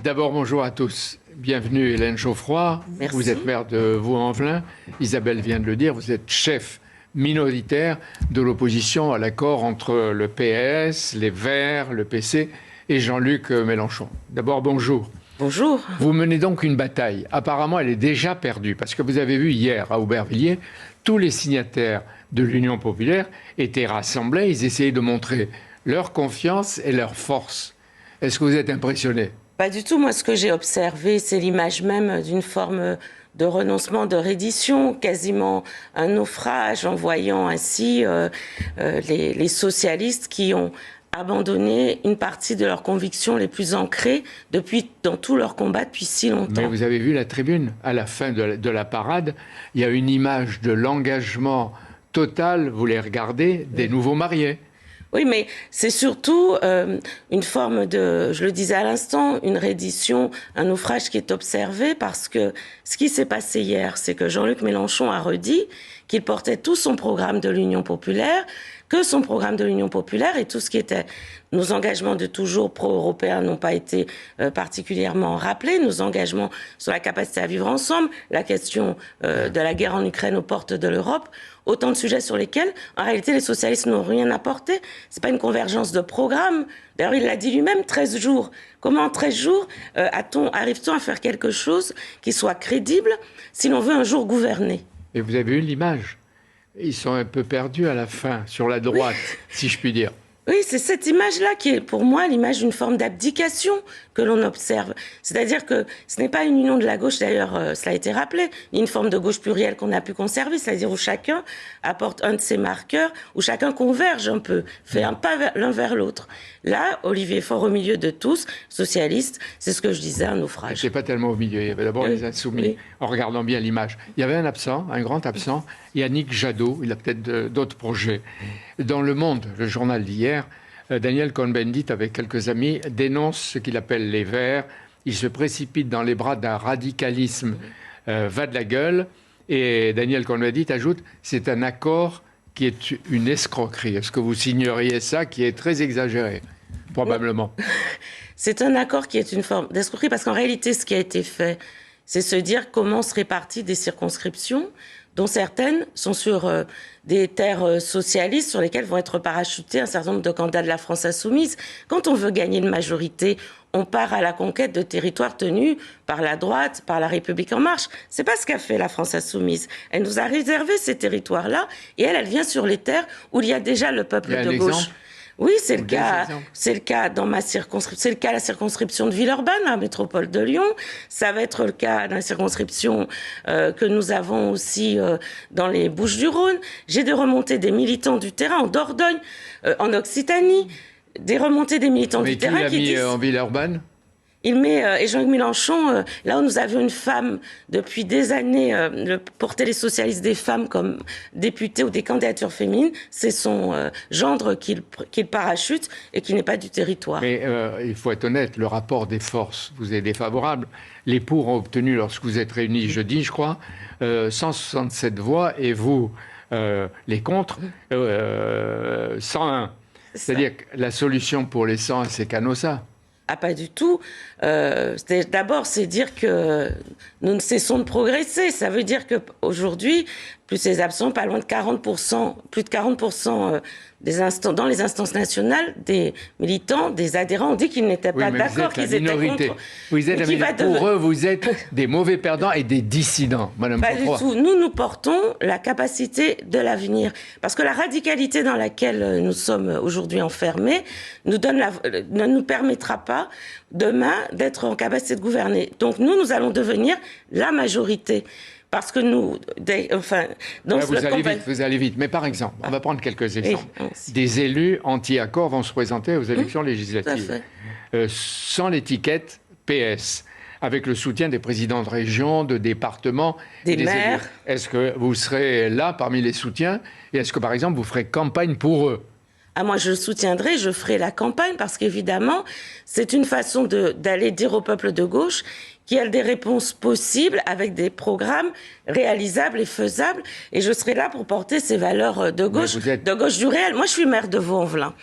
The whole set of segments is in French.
D'abord, bonjour à tous. Bienvenue Hélène Geoffroy. Merci. Vous êtes maire de Vaux-en-Velin. Isabelle vient de le dire, vous êtes chef minoritaire de l'opposition à l'accord entre le PS, les Verts, le PC et Jean-Luc Mélenchon. D'abord, bonjour. Bonjour. Vous menez donc une bataille. Apparemment, elle est déjà perdue parce que vous avez vu hier à Aubervilliers, tous les signataires de l'Union populaire étaient rassemblés. Ils essayaient de montrer leur confiance et leur force. Est-ce que vous êtes impressionné ? Pas du tout. Moi, ce que j'ai observé, c'est l'image même d'une forme de renoncement, de reddition, quasiment un naufrage, en voyant ainsi les socialistes qui ont abandonné une partie de leurs convictions les plus ancrées dans tout leur combat depuis si longtemps. Mais vous avez vu la tribune, à la fin de la parade, il y a une image de l'engagement total, vous les regardez, des nouveaux mariés. Oui, mais c'est surtout une forme de, je le disais à l'instant, une reddition, un naufrage qui est observé parce que ce qui s'est passé hier, c'est que Jean-Luc Mélenchon a redit qu'il portait tout son programme de l'Union populaire, que son programme de l'Union populaire et tout ce qui était nos engagements de toujours pro-européens n'ont pas été particulièrement rappelés, nos engagements sur la capacité à vivre ensemble, la question de la guerre en Ukraine aux portes de l'Europe, autant de sujets sur lesquels, en réalité, les socialistes n'ont rien apporté. C'est pas une convergence de programme. D'ailleurs, il l'a dit lui-même, 13 jours. Comment en 13 jours arrive-t-on à faire quelque chose qui soit crédible si l'on veut un jour gouverner ? Et vous avez vu l'image. Ils sont un peu perdus à la fin, sur la droite, si je puis dire. Oui, c'est cette image-là qui est, pour moi, l'image d'une forme d'abdication que l'on observe. C'est-à-dire que ce n'est pas une union de la gauche, d'ailleurs, cela a été rappelé, ni une forme de gauche plurielle qu'on a pu conserver, c'est-à-dire où chacun apporte un de ses marqueurs, où chacun converge un peu, fait un pas l'un vers l'autre. Là, Olivier Faure, au milieu de tous, socialiste, c'est ce que je disais, un naufrage. C'est pas tellement au milieu. Il y avait d'abord les Insoumis, en regardant bien l'image. Il y avait un absent, un grand absent, Yannick Jadot. Il a peut-être d'autres projets. Dans Le Monde, le journal d'hier, Daniel Cohn-Bendit, avec quelques amis, dénonce ce qu'il appelle les Verts. Il se précipite dans les bras d'un radicalisme va de la gueule. Et Daniel Cohn-Bendit ajoute, c'est un accord qui est une escroquerie. Est-ce que vous signeriez ça, qui est très exagéré ? Probablement. C'est un accord qui est une forme d'escroquerie, parce qu'en réalité, ce qui a été fait, c'est se dire comment se répartissent des circonscriptions, dont certaines sont sur des terres socialistes sur lesquelles vont être parachutés un certain nombre de candidats de la France insoumise. Quand on veut gagner une majorité, on part à la conquête de territoires tenus par la droite, par la République en marche. C'est pas ce qu'a fait la France insoumise. Elle nous a réservé ces territoires-là et elle vient sur les terres où il y a déjà le peuple de gauche. Exemple ? Oui, c'est le cas. C'est le cas dans ma circonscription. C'est le cas à la circonscription de Villeurbanne, la métropole de Lyon. Ça va être le cas dans la circonscription que nous avons aussi dans les Bouches-du-Rhône. J'ai des remontées des militants du terrain en Dordogne, en Occitanie, des remontées des militants du terrain qui disent. Mais qui l'a mis en Villeurbanne ? Il met, et Jean-Luc Mélenchon, là où nous avions une femme depuis des années, porter les socialistes des femmes comme députée ou des candidatures féminines, c'est son gendre qu'il parachute et qui n'est pas du territoire. Mais il faut être honnête, le rapport des forces vous est défavorable. Les pour ont obtenu, lorsque vous êtes réunis jeudi, je crois, 167 voix et vous, les contre, 101. C'est-à-dire que la solution pour les 101, c'est Canossa. Ah, pas du tout. D'abord, c'est dire que nous ne cessons de progresser. Ça veut dire qu'aujourd'hui, plus ces absents, pas loin de 40%, plus de 40% dans les instances nationales, des militants, des adhérents ont dit qu'ils n'étaient pas d'accord, qu'ils étaient contre. Vous êtes la minorité. Pour eux, vous êtes des mauvais perdants et des dissidents, Madame Geoffroy. Pas du tout. Nous portons la capacité de l'avenir. Parce que la radicalité dans laquelle nous sommes aujourd'hui enfermés ne nous permettra pas demain d'être en capacité de gouverner. Donc nous allons devenir la majorité. Parce que nous... vous allez vite. Mais par exemple, on va prendre quelques exemples. Oui, des élus anti-accord vont se présenter aux élections législatives. Sans l'étiquette PS, avec le soutien des présidents de région, de départements, des maires. Élus. Est-ce que vous serez là parmi les soutiens ? Et est-ce que, par exemple, vous ferez campagne pour eux ? Ah, moi, je soutiendrai, je ferai la campagne, parce qu'évidemment, c'est une façon d'aller dire au peuple de gauche qu'il y a des réponses possibles avec des programmes réalisables et faisables. Et je serai là pour porter ces valeurs de gauche du réel. Moi, je suis maire de Vaux-en-Velin.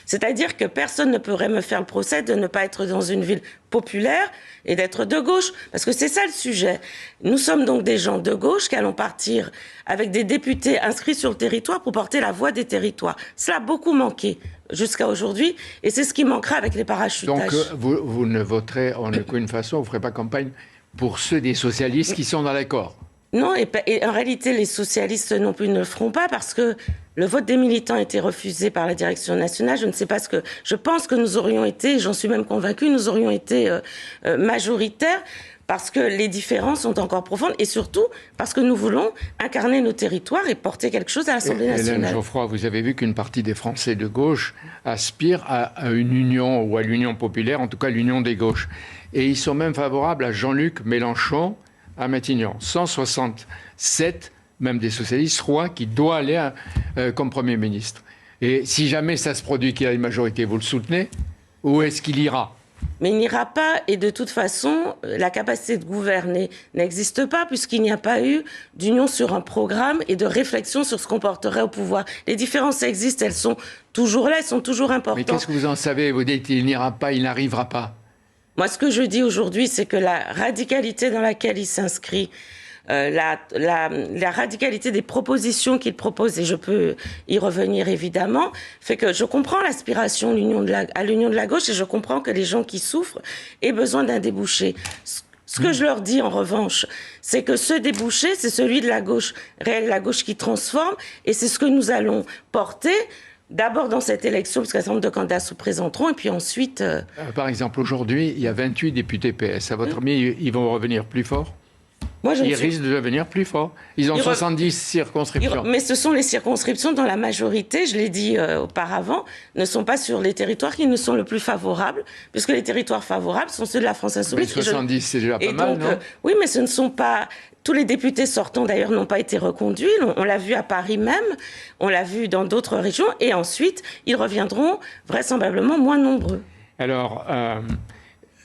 C'est-à-dire que personne ne pourrait me faire le procès de ne pas être dans une ville populaire et d'être de gauche. Parce que c'est ça le sujet. Nous sommes donc des gens de gauche qui allons partir avec des députés inscrits sur le territoire pour porter la voix des territoires. Cela a beaucoup manqué jusqu'à aujourd'hui et c'est ce qui manquera avec les parachutages. Donc vous ne voterez en aucune façon, vous ne ferez pas campagne pour ceux des socialistes qui sont dans l'accord? Non, et en réalité, les socialistes non plus ne le feront pas parce que le vote des militants a été refusé par la direction nationale. Je ne sais pas ce que... Je pense que nous aurions été, j'en suis même convaincue, nous aurions été majoritaires parce que les différences sont encore profondes et surtout parce que nous voulons incarner nos territoires et porter quelque chose à l'Assemblée nationale. Hélène Geoffroy, vous avez vu qu'une partie des Français de gauche aspirent à une union ou à l'union populaire, en tout cas l'union des gauches. Et ils sont même favorables à Jean-Luc Mélenchon à Matignon. 167, même des socialistes, croient qu'il doit aller comme Premier ministre. Et si jamais ça se produit qu'il y a une majorité, vous le soutenez? Où est-ce qu'il ira? Mais il n'ira pas, et de toute façon, la capacité de gouverner n'existe pas, puisqu'il n'y a pas eu d'union sur un programme et de réflexion sur ce qu'on porterait au pouvoir. Les différences existent, elles sont toujours là, elles sont toujours importantes. Mais qu'est-ce que vous en savez? Vous dites qu'il n'ira pas, il n'arrivera pas. Moi, ce que je dis aujourd'hui, c'est que la radicalité dans laquelle il s'inscrit, la radicalité des propositions qu'il propose, et je peux y revenir évidemment, fait que je comprends l'aspiration à l'union de la gauche et je comprends que les gens qui souffrent aient besoin d'un débouché. Ce que je leur dis en revanche, c'est que ce débouché, c'est celui de la gauche réelle, la gauche qui transforme, et c'est ce que nous allons porter. D'abord dans cette élection, parce qu'un certain nombre de candidats se présenteront, et puis ensuite... Par exemple, aujourd'hui, il y a 28 députés PS. À votre avis, ils vont revenir plus forts? Ils risquent de devenir plus forts. Ils ont 70 circonscriptions. Mais ce sont les circonscriptions dont la majorité, je l'ai dit auparavant, ne sont pas sur les territoires qui nous sont le plus favorables, puisque les territoires favorables sont ceux de la France insoumise. Mais 70, c'est déjà pas mal, non? Oui, mais ce ne sont pas... Tous les députés sortants, d'ailleurs, n'ont pas été reconduits. On l'a vu à Paris même, on l'a vu dans d'autres régions, et ensuite, ils reviendront vraisemblablement moins nombreux. Alors,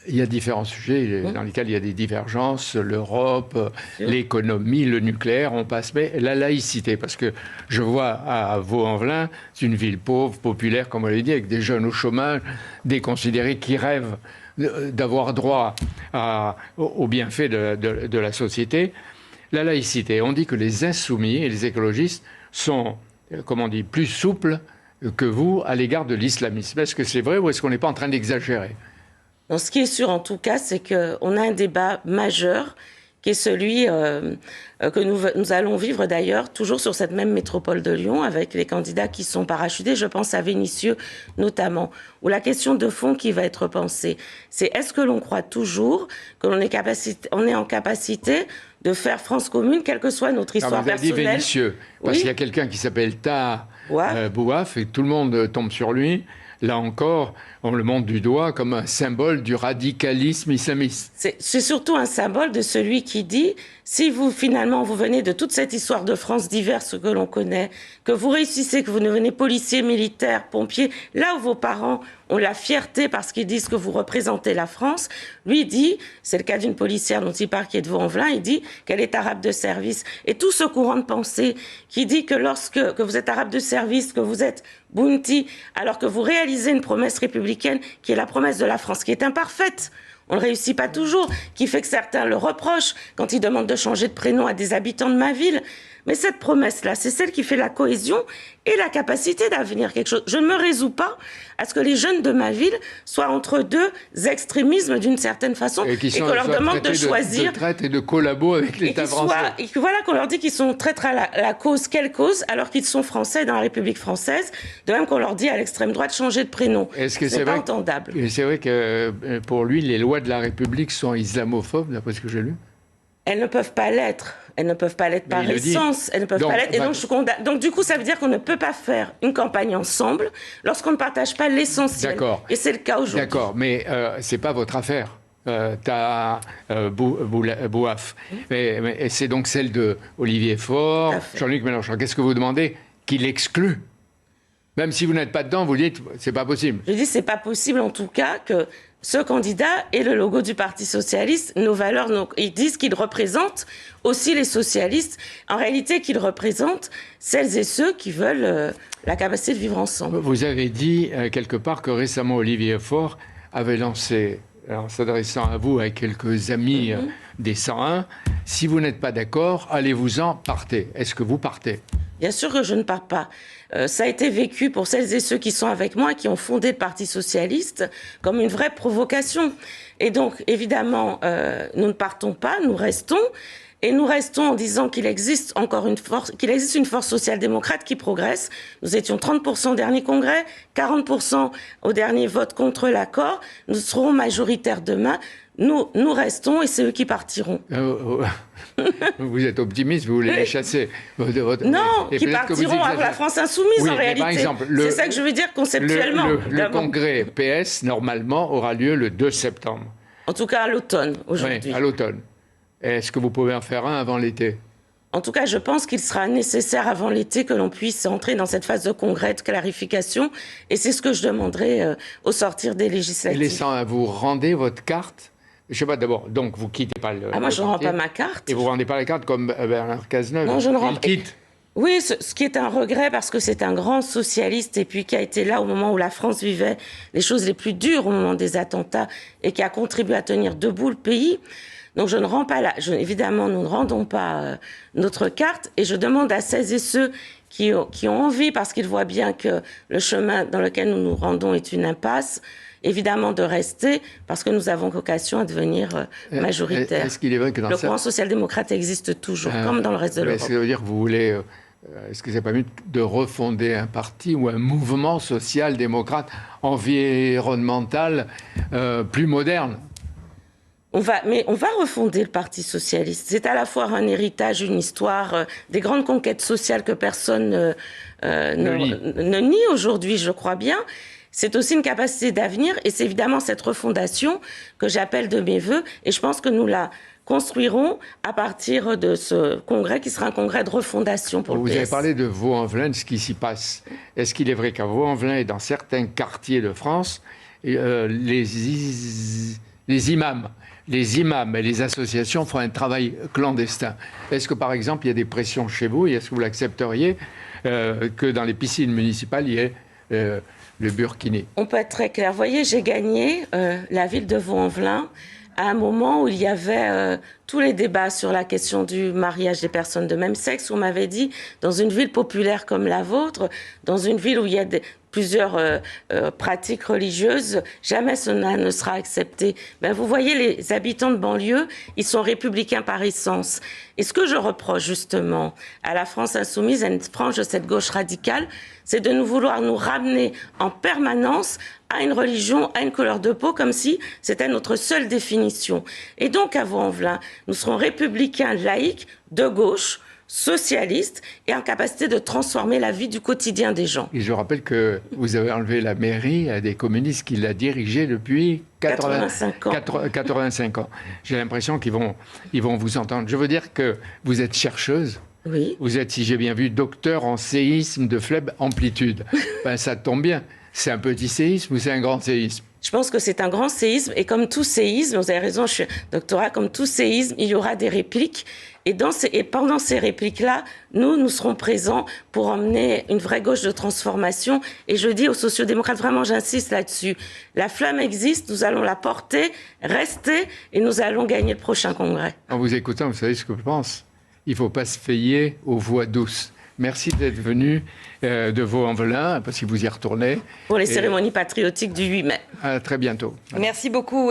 il y a différents sujets dans lesquels il y a des divergences, l'Europe, l'économie, le nucléaire, on passe, mais la laïcité, parce que je vois à Vaux-en-Velin, c'est une ville pauvre, populaire, comme on l'a dit, avec des jeunes au chômage, des considérés qui rêvent d'avoir droit aux bienfaits de la société. La laïcité, on dit que les insoumis et les écologistes sont, comment on dit, plus souples que vous à l'égard de l'islamisme. Est-ce que c'est vrai ou est-ce qu'on n'est pas en train d'exagérer? Donc, ce qui est sûr en tout cas, c'est qu'on a un débat majeur qui est celui que nous allons vivre d'ailleurs toujours sur cette même métropole de Lyon avec les candidats qui sont parachutés. Je pense à Vénissieux notamment, où la question de fond qui va être pensée, c'est est-ce que l'on croit toujours que l'on est en capacité de faire France commune, quelle que soit notre histoire personnelle? Dit Vénissieux, parce qu'il y a quelqu'un qui s'appelle Taha Bouaf et tout le monde tombe sur lui. Là encore, on le montre du doigt comme un symbole du radicalisme islamiste. C'est surtout un symbole de celui qui dit, si vous, finalement, vous venez de toute cette histoire de France diverse que l'on connaît, que vous réussissez, que vous devenez policier, militaire, pompier, là où vos parents ont la fierté parce qu'ils disent que vous représentez la France, lui dit, c'est le cas d'une policière dont il parle qui est de Vaux-en-Velin, il dit qu'elle est arabe de service. Et tout ce courant de pensée qui dit que que vous êtes arabe de service, que vous êtes bounty, alors que vous réalisez une promesse républicaine qui est la promesse de la France, qui est imparfaite, on ne le réussit pas toujours, qui fait que certains le reprochent quand ils demandent de changer de prénom à des habitants de ma ville. Mais cette promesse-là, c'est celle qui fait la cohésion et la capacité d'avenir quelque chose. Je ne me résous pas à ce que les jeunes de ma ville soient entre deux extrémismes d'une certaine façon et qu'on leur demande de choisir. De traite et de collabo avec l'État français. Et voilà qu'on leur dit qu'ils sont traîtres à la cause, quelle cause, alors qu'ils sont français dans la République française. De même qu'on leur dit à l'extrême droite de changer de prénom. C'est pas entendable. C'est vrai que pour lui, les lois de la République sont islamophobes, d'après ce que j'ai lu. Elles ne peuvent pas l'être. Elles ne peuvent pas l'être par essence. Elles ne peuvent pas l'être. Et donc, je condamne. Donc, du coup, ça veut dire qu'on ne peut pas faire une campagne ensemble lorsqu'on ne partage pas l'essentiel. D'accord. Et c'est le cas aujourd'hui. D'accord, mais c'est pas votre affaire. Taha Bouaf. Mais c'est donc celle de Olivier Faure, Jean-Luc Mélenchon. Qu'est-ce que vous demandez? Qu'il exclue? Même si vous n'êtes pas dedans, vous dites c'est pas possible. Je dis c'est pas possible en tout cas que ce candidat est le logo du Parti socialiste, nos valeurs, ils disent qu'ils représentent aussi les socialistes, en réalité qu'ils représentent celles et ceux qui veulent la capacité de vivre ensemble. Vous avez dit quelque part que récemment Olivier Faure avait lancé, en s'adressant à vous avec quelques amis des 101, si vous n'êtes pas d'accord, allez-vous-en, partez. Est-ce que vous partez ? Bien sûr que je ne pars pas. Ça a été vécu pour celles et ceux qui sont avec moi, qui ont fondé le Parti socialiste, comme une vraie provocation. Et donc, évidemment, nous ne partons pas, nous restons. Et nous restons en disant qu'il existe encore une force, qu'il existe une force social-démocrate qui progresse. Nous étions 30% au dernier congrès, 40% au dernier vote contre l'accord. Nous serons majoritaires demain. Nous restons et c'est eux qui partiront. Vous êtes optimiste, vous voulez les chasser. Non, qui partiront à la France insoumise en réalité. Par exemple, c'est ça que je veux dire conceptuellement. Le congrès PS, normalement, aura lieu le 2 septembre. En tout cas à l'automne, aujourd'hui. Oui, à l'automne. Est-ce que vous pouvez en faire un avant l'été ? En tout cas, je pense qu'il sera nécessaire avant l'été que l'on puisse entrer dans cette phase de congrès, de clarification. Et c'est ce que je demanderai au sortir des législatives. Et les 101, vous rendez votre carte ? Je ne sais pas, d'abord, donc vous ne quittez pas le... moi, je ne rends pas ma carte. Et vous ne rendez pas la carte comme Bernard Cazeneuve ? Non, je ne rends pas. Il quitte. Oui, ce qui est un regret parce que c'est un grand socialiste et puis qui a été là au moment où la France vivait les choses les plus dures au moment des attentats et qui a contribué à tenir debout le pays. Donc je ne rends pas là. Évidemment, nous ne rendons pas notre carte et je demande à celles et ceux qui ont envie, parce qu'ils voient bien que le chemin dans lequel nous nous rendons est une impasse, évidemment de rester, parce que nous avons vocation à devenir majoritaires. Est-ce qu'il est vrai que dans le courant social-démocrate existe toujours, comme dans le reste de l'Europe. Ça veut dire que vous voulez... est-ce que c'est pas mieux de refonder un parti ou un mouvement social-démocrate environnemental plus moderne ? On va refonder le Parti socialiste. C'est à la fois un héritage, une histoire, des grandes conquêtes sociales que personne ne nie aujourd'hui, je crois bien. C'est aussi une capacité d'avenir et c'est évidemment cette refondation que j'appelle de mes voeux et je pense que nous la construirons à partir de ce congrès qui sera un congrès de refondation pour le PS. Vous avez parlé de Vaux-en-Velin, de ce qui s'y passe. Est-ce qu'il est vrai qu'à Vaux-en-Velin et dans certains quartiers de France, les imams et les associations font un travail clandestin? Est-ce que, par exemple, il y a des pressions chez vous et est-ce que vous l'accepteriez que dans les piscines municipales, il y ait le burkini? On peut être très clair. Vous voyez, j'ai gagné la ville de Vaux-en-Velin à un moment où il y avait tous les débats sur la question du mariage des personnes de même sexe. On m'avait dit, dans une ville populaire comme la vôtre, dans une ville où il y a plusieurs pratiques religieuses, jamais cela ne sera accepté. Ben, vous voyez, les habitants de banlieue, ils sont républicains par essence. Et ce que je reproche justement à la France insoumise, à une frange de cette gauche radicale, c'est de nous vouloir nous ramener en permanence à une religion, à une couleur de peau, comme si c'était notre seule définition. Et donc, à Vaux-en-Velin, nous serons républicains, laïcs, de gauche, socialistes et en capacité de transformer la vie du quotidien des gens. Et je rappelle que vous avez enlevé la mairie à des communistes qui la dirigeaient depuis 85 ans. J'ai l'impression qu'ils vont vous entendre. Je veux dire que vous êtes chercheuse. Oui. Vous êtes, si j'ai bien vu, docteur en séisme de faible amplitude. Ben, ça tombe bien. C'est un petit séisme ou c'est un grand séisme? Je pense que c'est un grand séisme et comme tout séisme, vous avez raison, je suis doctorat, comme tout séisme, il y aura des répliques et pendant ces répliques-là, nous serons présents pour emmener une vraie gauche de transformation et je dis aux sociodémocrates, vraiment j'insiste là-dessus, la flamme existe, nous allons la porter, rester et nous allons gagner le prochain congrès. En vous écoutant, vous savez ce que je pense? Il ne faut pas se fier aux voix douces. Merci d'être venu de Vaux-en-Velin, parce que vous y retournez. Pour les cérémonies patriotiques du 8 mai. À très bientôt. Merci beaucoup.